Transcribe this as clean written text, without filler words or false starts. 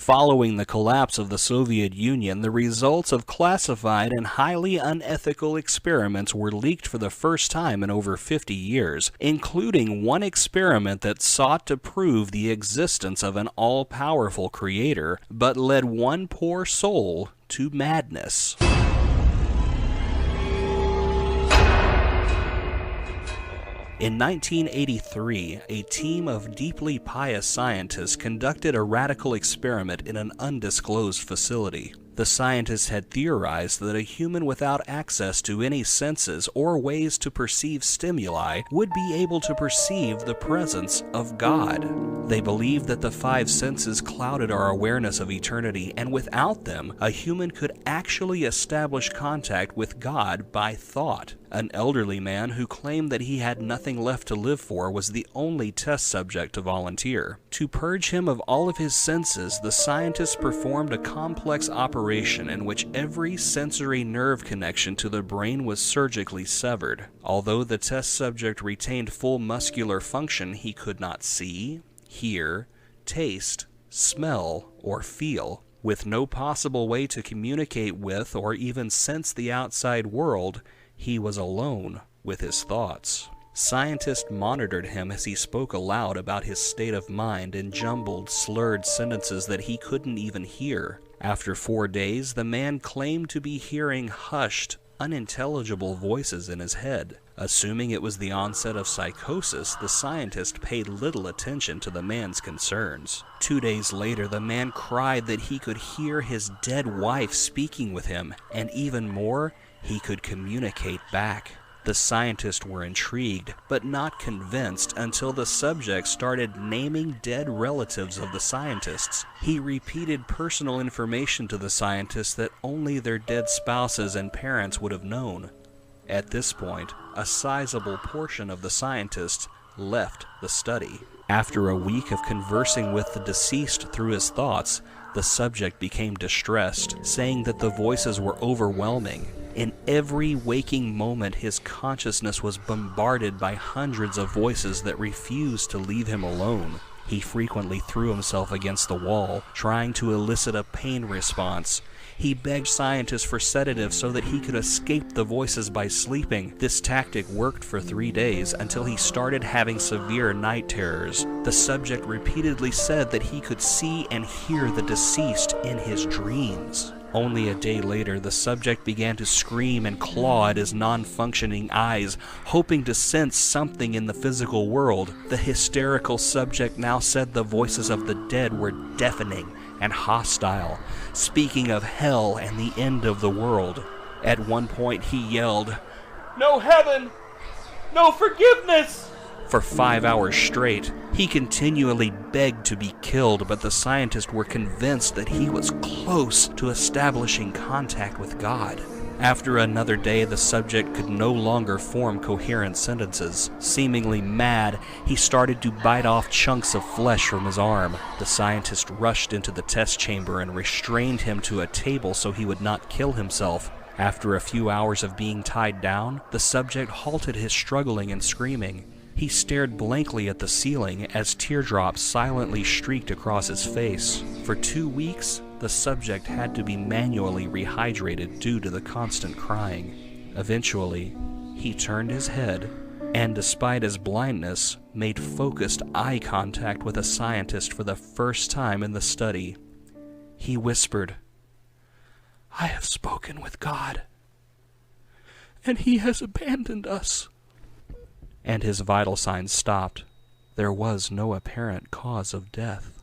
Following the collapse of the Soviet Union, the results of classified and highly unethical experiments were leaked for the first time in over 50 years, including one experiment that sought to prove the existence of an all-powerful creator, but led one poor soul to madness. In 1983, a team of deeply pious scientists conducted a radical experiment in an undisclosed facility. The scientists had theorized that a human without access to any senses or ways to perceive stimuli would be able to perceive the presence of God. They believed that the five senses clouded our awareness of eternity, and without them, a human could actually establish contact with God by thought. An elderly man who claimed that he had nothing left to live for was the only test subject to volunteer. To purge him of all of his senses, the scientists performed a complex operation in which every sensory nerve connection to the brain was surgically severed. Although the test subject retained full muscular function, he could not see, hear, taste, smell, or feel. With no possible way to communicate with or even sense the outside world, he was alone with his thoughts. Scientists monitored him as he spoke aloud about his state of mind in jumbled, slurred sentences that he couldn't even hear. After 4 days, the man claimed to be hearing hushed, unintelligible voices in his head. Assuming it was the onset of psychosis, the scientist paid little attention to the man's concerns. 2 days later, the man cried that he could hear his dead wife speaking with him, and even more, he could communicate back. The scientists were intrigued, but not convinced until the subject started naming dead relatives of the scientists. He repeated personal information to the scientists that only their dead spouses and parents would have known. At this point, a sizable portion of the scientists left the study. After a week of conversing with the deceased through his thoughts, the subject became distressed, saying that the voices were overwhelming. In every waking moment, his consciousness was bombarded by hundreds of voices that refused to leave him alone. He frequently threw himself against the wall, trying to elicit a pain response. He begged scientists for sedatives so that he could escape the voices by sleeping. This tactic worked for 3 days until he started having severe night terrors. The subject repeatedly said that he could see and hear the deceased in his dreams. Only a day later, the subject began to scream and claw at his non-functioning eyes, hoping to sense something in the physical world. The hysterical subject now said the voices of the dead were deafening and hostile, speaking of hell and the end of the world. At one point, he yelled, "No heaven! No forgiveness!" For 5 hours straight, he continually begged to be killed, but the scientists were convinced that he was close to establishing contact with God. After another day, the subject could no longer form coherent sentences. Seemingly mad, he started to bite off chunks of flesh from his arm. The scientist rushed into the test chamber and restrained him to a table so he would not kill himself. After a few hours of being tied down, the subject halted his struggling and screaming. He stared blankly at the ceiling as teardrops silently streaked across his face. For 2 weeks, the subject had to be manually rehydrated due to the constant crying. Eventually, he turned his head and, despite his blindness, made focused eye contact with a scientist for the first time in the study. He whispered, "I have spoken with God, and He has abandoned us." And his vital signs stopped. There was no apparent cause of death.